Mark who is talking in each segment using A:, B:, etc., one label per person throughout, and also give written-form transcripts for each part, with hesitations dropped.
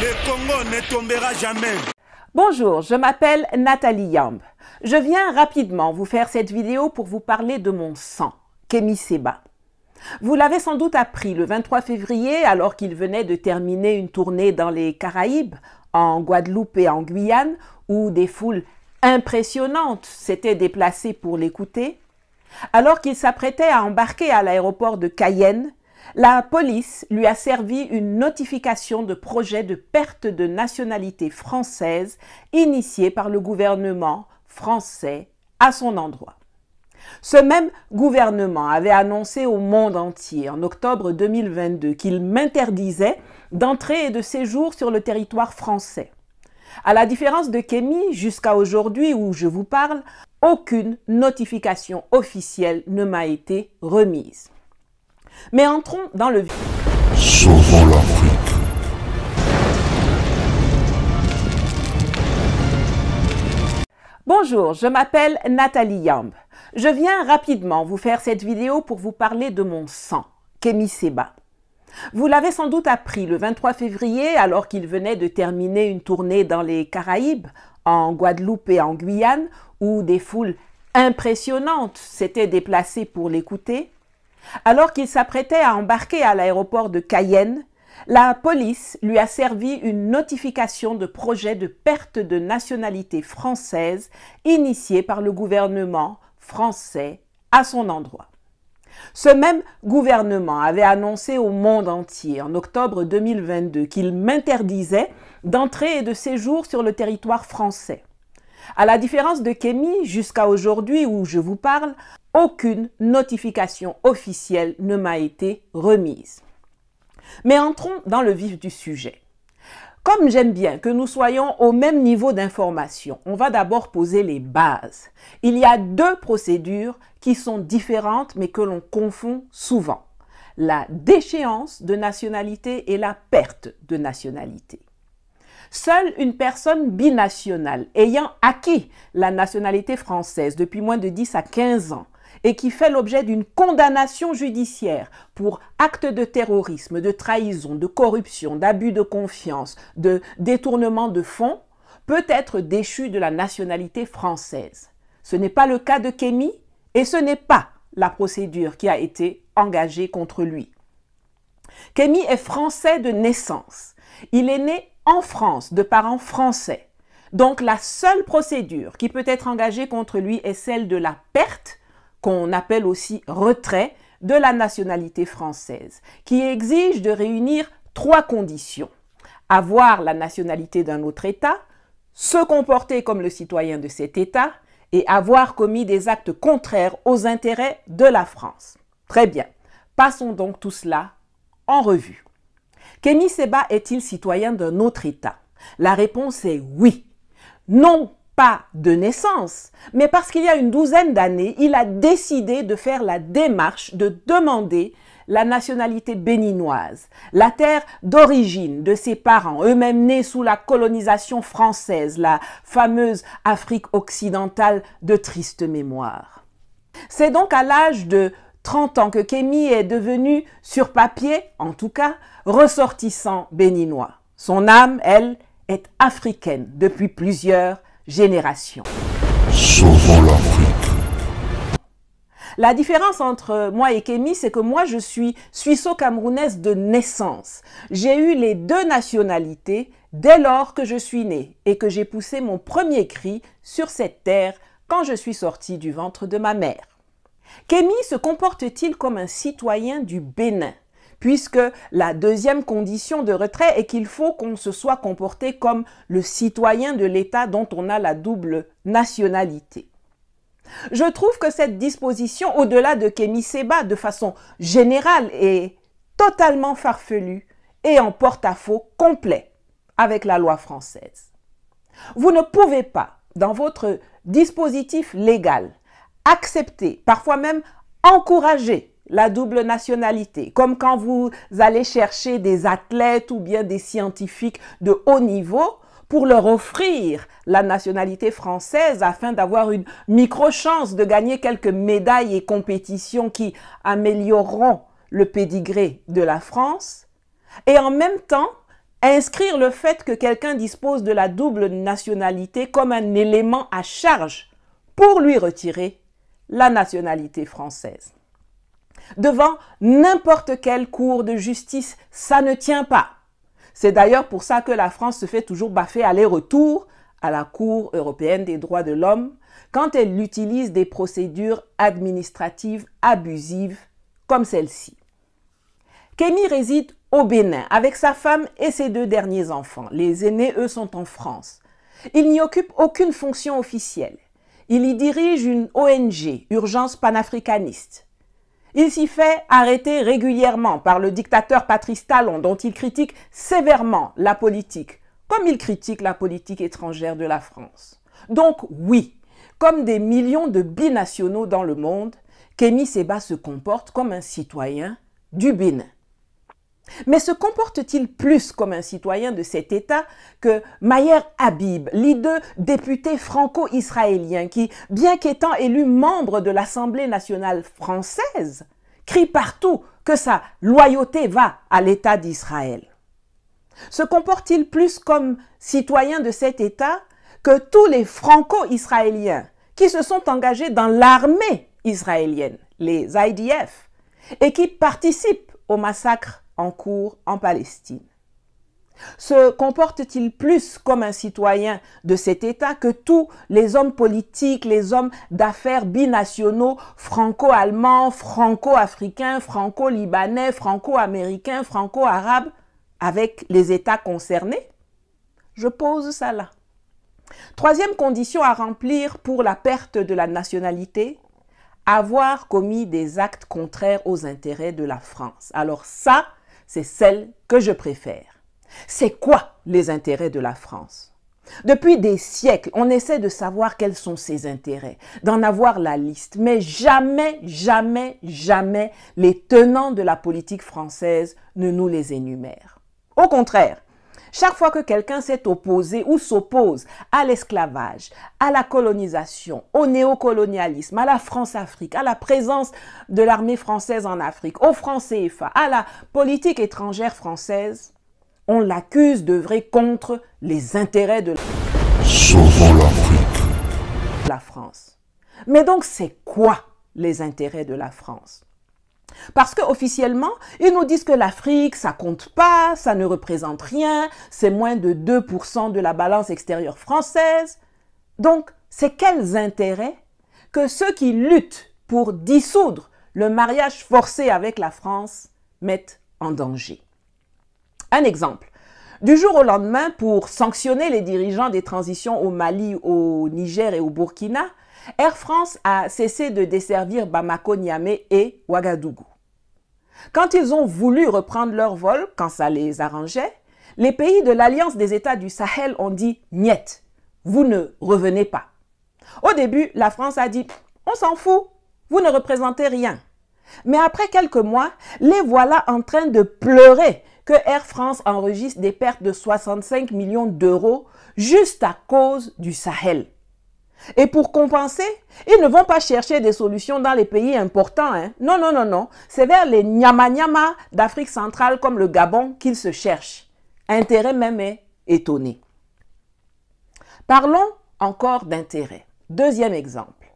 A: Le Congo ne tombera jamais.
B: Bonjour, je m'appelle Nathalie Yamb. Je viens rapidement vous faire cette vidéo pour vous parler de mon sang, Kémy Séba. Vous l'avez sans doute appris le 23 février alors qu'il venait de terminer une tournée dans les Caraïbes, en Guadeloupe et en Guyane, où des foules impressionnantes s'étaient déplacées pour l'écouter. Alors qu'il s'apprêtait à embarquer à l'aéroport de Cayenne, la police lui a servi une notification de projet de perte de nationalité française initiée par le gouvernement français à son endroit. Ce même gouvernement avait annoncé au monde entier en octobre 2022 qu'il m'interdisait d'entrée et de séjour sur le territoire français. À la différence de Kémy, jusqu'à aujourd'hui où je vous parle, aucune notification officielle ne m'a été remise. Mais entrons dans le vif.
C: Sauvons l'Afrique.
B: Bonjour, je m'appelle Nathalie Yamb. Je viens rapidement vous faire cette vidéo pour vous parler de mon sang, Kémy Séba. Vous l'avez sans doute appris le 23 février alors qu'il venait de terminer une tournée dans les Caraïbes, en Guadeloupe et en Guyane, où des foules impressionnantes s'étaient déplacées pour l'écouter. Alors qu'il s'apprêtait à embarquer à l'aéroport de Cayenne, la police lui a servi une notification de projet de perte de nationalité française initiée par le gouvernement français à son endroit. Ce même gouvernement avait annoncé au monde entier en octobre 2022 qu'il m'interdisait d'entrée et de séjour sur le territoire français. À la différence de Kémy, jusqu'à aujourd'hui où je vous parle, aucune notification officielle ne m'a été remise. Mais entrons dans le vif du sujet. Comme j'aime bien que nous soyons au même niveau d'information, on va d'abord poser les bases. Il y a deux procédures qui sont différentes mais que l'on confond souvent. La déchéance de nationalité et la perte de nationalité. Seule une personne binationale ayant acquis la nationalité française depuis moins de 10 à 15 ans et qui fait l'objet d'une condamnation judiciaire pour actes de terrorisme, de trahison, de corruption, d'abus de confiance, de détournement de fonds, peut être déchu de la nationalité française. Ce n'est pas le cas de Kémy et ce n'est pas la procédure qui a été engagée contre lui. Kémy est français de naissance. Il est né en France de parents français. Donc la seule procédure qui peut être engagée contre lui est celle de la perte, qu'on appelle aussi retrait, de la nationalité française, qui exige de réunir trois conditions. Avoir la nationalité d'un autre État, se comporter comme le citoyen de cet État et avoir commis des actes contraires aux intérêts de la France. Très bien, passons donc tout cela en revue. Kémy Séba est-il citoyen d'un autre État? La réponse est oui. Non pas de naissance, mais parce qu'il y a une douzaine d'années, il a décidé de faire la démarche de demander la nationalité béninoise, la terre d'origine de ses parents, eux-mêmes nés sous la colonisation française, la fameuse Afrique occidentale de triste mémoire. C'est donc à l'âge de 30 ans que Kémy est devenu, sur papier en tout cas, ressortissant béninois. Son âme, elle, est africaine depuis plusieurs générations.
C: Sauvons l'Afrique.
B: La différence entre moi et Kémy, c'est que moi, je suis suisso-camerounaise de naissance. J'ai eu les deux nationalités dès lors que je suis née et que j'ai poussé mon premier cri sur cette terre quand je suis sortie du ventre de ma mère. Kémy se comporte-t-il comme un citoyen du Bénin? Puisque la deuxième condition de retrait est qu'il faut qu'on se soit comporté comme le citoyen de l'État dont on a la double nationalité. Je trouve que cette disposition, au-delà de Kémy Séba, de façon générale, est totalement farfelue et en porte-à-faux complet avec la loi française. Vous ne pouvez pas, dans votre dispositif légal, accepter, parfois même encourager la double nationalité, comme quand vous allez chercher des athlètes ou bien des scientifiques de haut niveau pour leur offrir la nationalité française afin d'avoir une micro-chance de gagner quelques médailles et compétitions qui amélioreront le pédigré de la France, et en même temps inscrire le fait que quelqu'un dispose de la double nationalité comme un élément à charge pour lui retirer la nationalité française. Devant n'importe quelle cour de justice, ça ne tient pas. C'est d'ailleurs pour ça que la France se fait toujours baffer aller-retour à la Cour européenne des droits de l'homme quand elle utilise des procédures administratives abusives comme celle-ci. Kémy réside au Bénin avec sa femme et ses 2 derniers enfants. Les aînés, eux, sont en France. Il n'y occupe aucune fonction officielle. Il y dirige une ONG, Urgence panafricaniste. Il s'y fait arrêter régulièrement par le dictateur Patrice Talon, dont il critique sévèrement la politique, comme il critique la politique étrangère de la France. Donc oui, comme des millions de binationaux dans le monde, Kémy Séba se comporte comme un citoyen du Bénin. Mais se comporte-t-il plus comme un citoyen de cet État que Maher Habib, leader député franco-israélien qui, bien qu'étant élu membre de l'Assemblée nationale française, crie partout que sa loyauté va à l'État d'Israël? Se comporte-t-il plus comme citoyen de cet État que tous les franco-israéliens qui se sont engagés dans l'armée israélienne, les IDF, et qui participent au massacre en cours en Palestine? Se comporte-t-il plus comme un citoyen de cet État que tous les hommes politiques, les hommes d'affaires binationaux, franco-allemands, franco-africains, franco-libanais, franco-américains, franco-arabes, avec les États concernés? Je pose ça là. Troisième condition à remplir pour la perte de la nationalité: avoir commis des actes contraires aux intérêts de la France. Alors ça, c'est celle que je préfère. C'est quoi les intérêts de la France? Depuis des siècles, on essaie de savoir quels sont ses intérêts, d'en avoir la liste, mais jamais, jamais, jamais les tenants de la politique française ne nous les énumèrent. Au contraire, chaque fois que quelqu'un s'est opposé ou s'oppose à l'esclavage, à la colonisation, au néocolonialisme, à la France-Afrique, à la présence de l'armée française en Afrique, au franc CFA, à la politique étrangère française, on l'accuse d'œuvrer contre les intérêts de
C: Sauvons l'Afrique.
B: la France. Mais donc, c'est quoi les intérêts de la France? Parce qu'officiellement, ils nous disent que l'Afrique, ça compte pas, ça ne représente rien, c'est moins de 2% de la balance extérieure française. Donc, c'est quels intérêts que ceux qui luttent pour dissoudre le mariage forcé avec la France mettent en danger? Un exemple. Du jour au lendemain, pour sanctionner les dirigeants des transitions au Mali, au Niger et au Burkina, Air France a cessé de desservir Bamako, Niamey et Ouagadougou. Quand ils ont voulu reprendre leur vol, quand ça les arrangeait, les pays de l'Alliance des États du Sahel ont dit « Niet, vous ne revenez pas ». Au début, la France a dit « On s'en fout, vous ne représentez rien ». Mais après quelques mois, les voilà en train de pleurer que Air France enregistre des pertes de 65 millions d'euros juste à cause du Sahel. Et pour compenser, ils ne vont pas chercher des solutions dans les pays importants. Non, non, non, non. C'est vers les nyama-nyama d'Afrique centrale comme le Gabon qu'ils se cherchent. Intérêt même est étonné. Parlons encore d'intérêt. Deuxième exemple.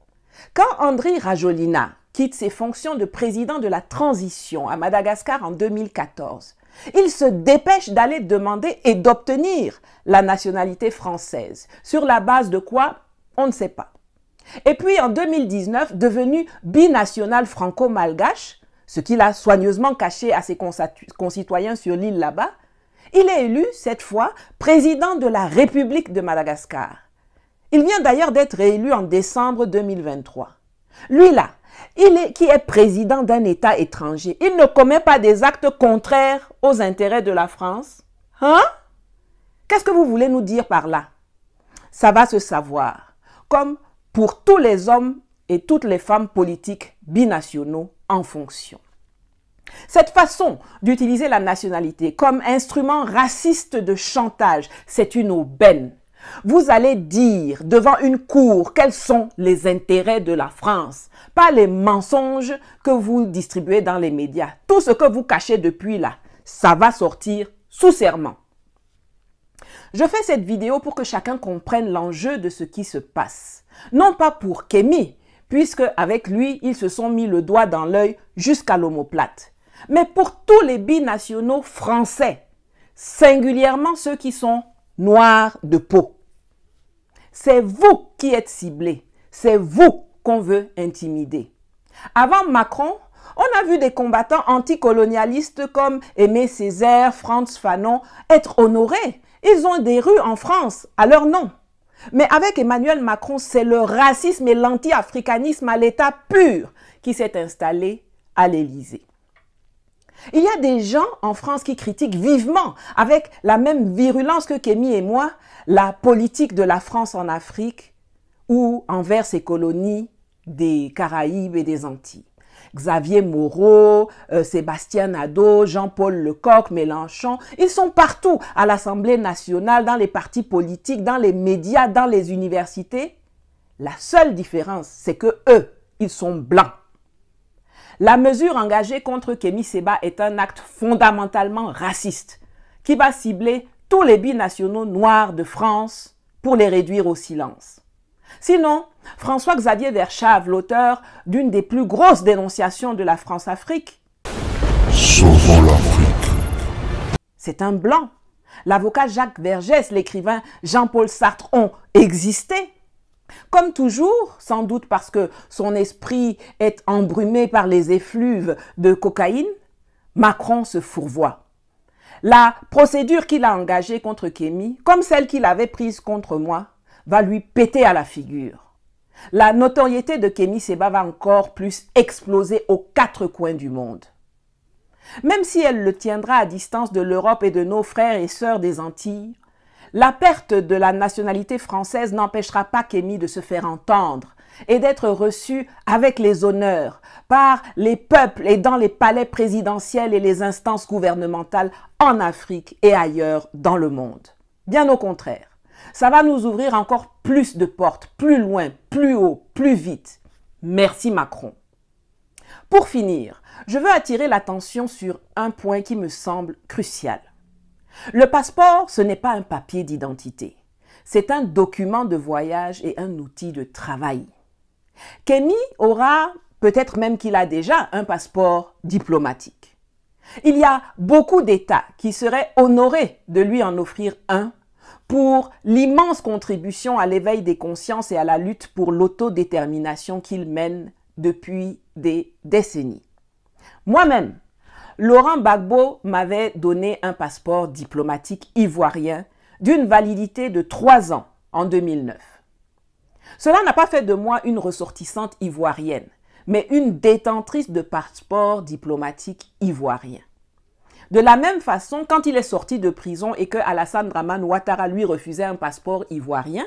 B: Quand Andry Rajoelina quitte ses fonctions de président de la transition à Madagascar en 2014, il se dépêche d'aller demander et d'obtenir la nationalité française. Sur la base de quoi? On ne sait pas. Et puis en 2019, devenu binational franco-malgache, ce qu'il a soigneusement caché à ses concitoyens sur l'île là-bas, il est élu cette fois président de la République de Madagascar. Il vient d'ailleurs d'être réélu en décembre 2023. Lui là, qui est président d'un État étranger, il ne commet pas des actes contraires aux intérêts de la France? Hein? Qu'est-ce que vous voulez nous dire par là? Ça va se savoir. Comme pour tous les hommes et toutes les femmes politiques binationaux en fonction. Cette façon d'utiliser la nationalité comme instrument raciste de chantage, c'est une aubaine. Vous allez dire devant une cour quels sont les intérêts de la France, pas les mensonges que vous distribuez dans les médias. Tout ce que vous cachez depuis là, ça va sortir sous serment. Je fais cette vidéo pour que chacun comprenne l'enjeu de ce qui se passe. Non pas pour Kémy, puisque avec lui, ils se sont mis le doigt dans l'œil jusqu'à l'omoplate, mais pour tous les binationaux français, singulièrement ceux qui sont noirs de peau. C'est vous qui êtes ciblés, c'est vous qu'on veut intimider. Avant Macron, on a vu des combattants anticolonialistes comme Aimé Césaire, Frantz Fanon être honorés. Ils ont des rues en France à leur nom. Mais avec Emmanuel Macron, c'est le racisme et l'anti-africanisme à l'état pur qui s'est installé à l'Élysée. Il y a des gens en France qui critiquent vivement, avec la même virulence que Kémy et moi, la politique de la France en Afrique ou envers ses colonies des Caraïbes et des Antilles. Xavier Moreau, Sébastien Nadeau, Jean-Paul Lecoq, Mélenchon, ils sont partout à l'Assemblée nationale, dans les partis politiques, dans les médias, dans les universités. La seule différence, c'est que eux, ils sont blancs. La mesure engagée contre Kémy Séba est un acte fondamentalement raciste qui va cibler tous les binationaux noirs de France pour les réduire au silence. Sinon, François-Xavier Verschave, l'auteur d'une des plus grosses dénonciations de la France-Afrique,
C: Sauvons l'Afrique.
B: c'est un blanc. L'avocat Jacques Vergès, l'écrivain Jean-Paul Sartre ont existé. Comme toujours, sans doute parce que son esprit est embrumé par les effluves de cocaïne, Macron se fourvoie. La procédure qu'il a engagée contre Kémy, comme celle qu'il avait prise contre moi, va lui péter à la figure. La notoriété de Kémy Séba va encore plus exploser aux quatre coins du monde. Même si elle le tiendra à distance de l'Europe et de nos frères et sœurs des Antilles, la perte de la nationalité française n'empêchera pas Kémy de se faire entendre et d'être reçu avec les honneurs par les peuples et dans les palais présidentiels et les instances gouvernementales en Afrique et ailleurs dans le monde. Bien au contraire. Ça va nous ouvrir encore plus de portes, plus loin, plus haut, plus vite. Merci Macron. Pour finir, je veux attirer l'attention sur un point qui me semble crucial. Le passeport, ce n'est pas un papier d'identité. C'est un document de voyage et un outil de travail. Kémy aura, peut-être même qu'il a déjà, un passeport diplomatique. Il y a beaucoup d'États qui seraient honorés de lui en offrir un pour l'immense contribution à l'éveil des consciences et à la lutte pour l'autodétermination qu'il mène depuis des décennies. Moi-même, Laurent Gbagbo m'avait donné un passeport diplomatique ivoirien d'une validité de 3 ans en 2009. Cela n'a pas fait de moi une ressortissante ivoirienne, mais une détentrice de passeport diplomatique ivoirien. De la même façon, quand il est sorti de prison et que Alassane Dramane Ouattara lui refusait un passeport ivoirien,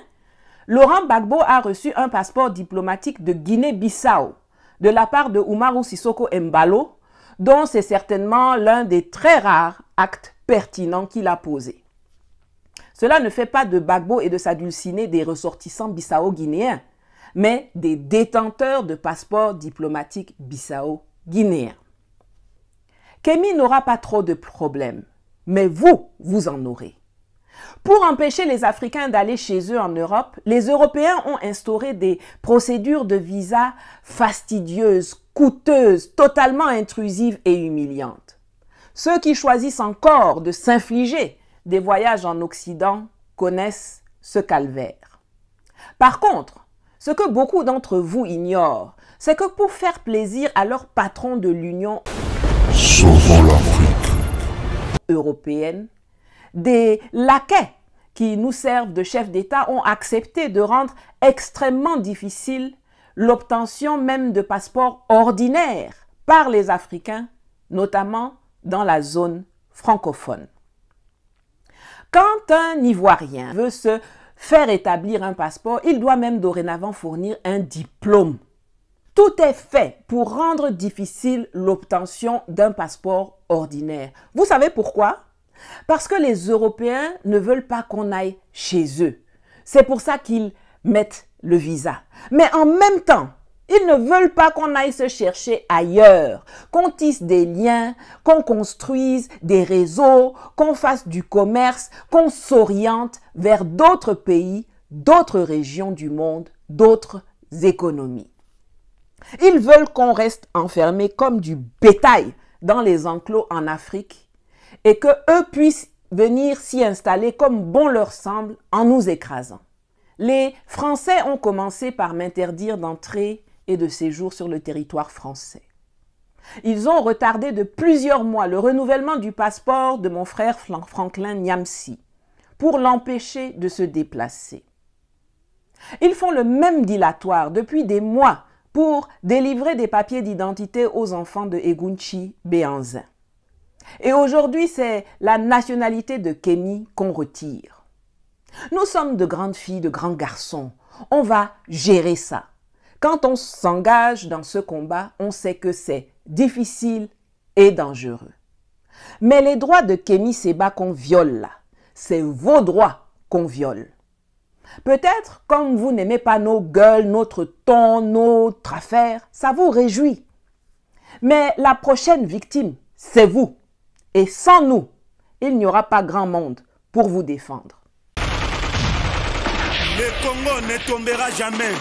B: Laurent Gbagbo a reçu un passeport diplomatique de Guinée-Bissau de la part de Umaru Sissoko Embalo, dont c'est certainement l'un des très rares actes pertinents qu'il a posés. Cela ne fait pas de Gbagbo et de sa dulcinée des ressortissants bissau-guinéens, mais des détenteurs de passeports diplomatiques bissau-guinéens. Kémy n'aura pas trop de problèmes, mais vous en aurez. Pour empêcher les Africains d'aller chez eux en Europe, les Européens ont instauré des procédures de visa fastidieuses, coûteuses, totalement intrusives et humiliantes. Ceux qui choisissent encore de s'infliger des voyages en Occident connaissent ce calvaire. Par contre, ce que beaucoup d'entre vous ignorent, c'est que pour faire plaisir à leur patron de l'Union
C: Sauvons l'Afrique.
B: européenne, des laquais qui nous servent de chefs d'État ont accepté de rendre extrêmement difficile l'obtention même de passeports ordinaires par les Africains, notamment dans la zone francophone. Quand un Ivoirien veut se faire établir un passeport, il doit même dorénavant fournir un diplôme. Tout est fait pour rendre difficile l'obtention d'un passeport ordinaire. Vous savez pourquoi? Parce que les Européens ne veulent pas qu'on aille chez eux. C'est pour ça qu'ils mettent le visa. Mais en même temps, Ils ne veulent pas qu'on aille se chercher ailleurs, qu'on tisse des liens, qu'on construise des réseaux, qu'on fasse du commerce, qu'on s'oriente vers d'autres pays, d'autres régions du monde, d'autres économies. Ils veulent qu'on reste enfermés comme du bétail dans les enclos en Afrique et qu'eux puissent venir s'y installer comme bon leur semble en nous écrasant. Les Français ont commencé par m'interdire d'entrer et de séjour sur le territoire français. Ils ont retardé de plusieurs mois le renouvellement du passeport de mon frère Franklin Nyamsi pour l'empêcher de se déplacer. Ils font le même dilatoire depuis des mois pour délivrer des papiers d'identité aux enfants de Egunchi Béanzin. Et aujourd'hui, c'est la nationalité de Kémy qu'on retire. Nous sommes de grandes filles, de grands garçons. On va gérer ça. Quand on s'engage dans ce combat, on sait que c'est difficile et dangereux. Mais les droits de Kémy Séba qu'on viole là, c'est vos droits qu'on viole. Peut-être, comme vous n'aimez pas nos gueules, notre ton, notre affaire, ça vous réjouit. Mais la prochaine victime, c'est vous. Et sans nous, il n'y aura pas grand monde pour vous défendre.
A: Le Congo ne tombera jamais.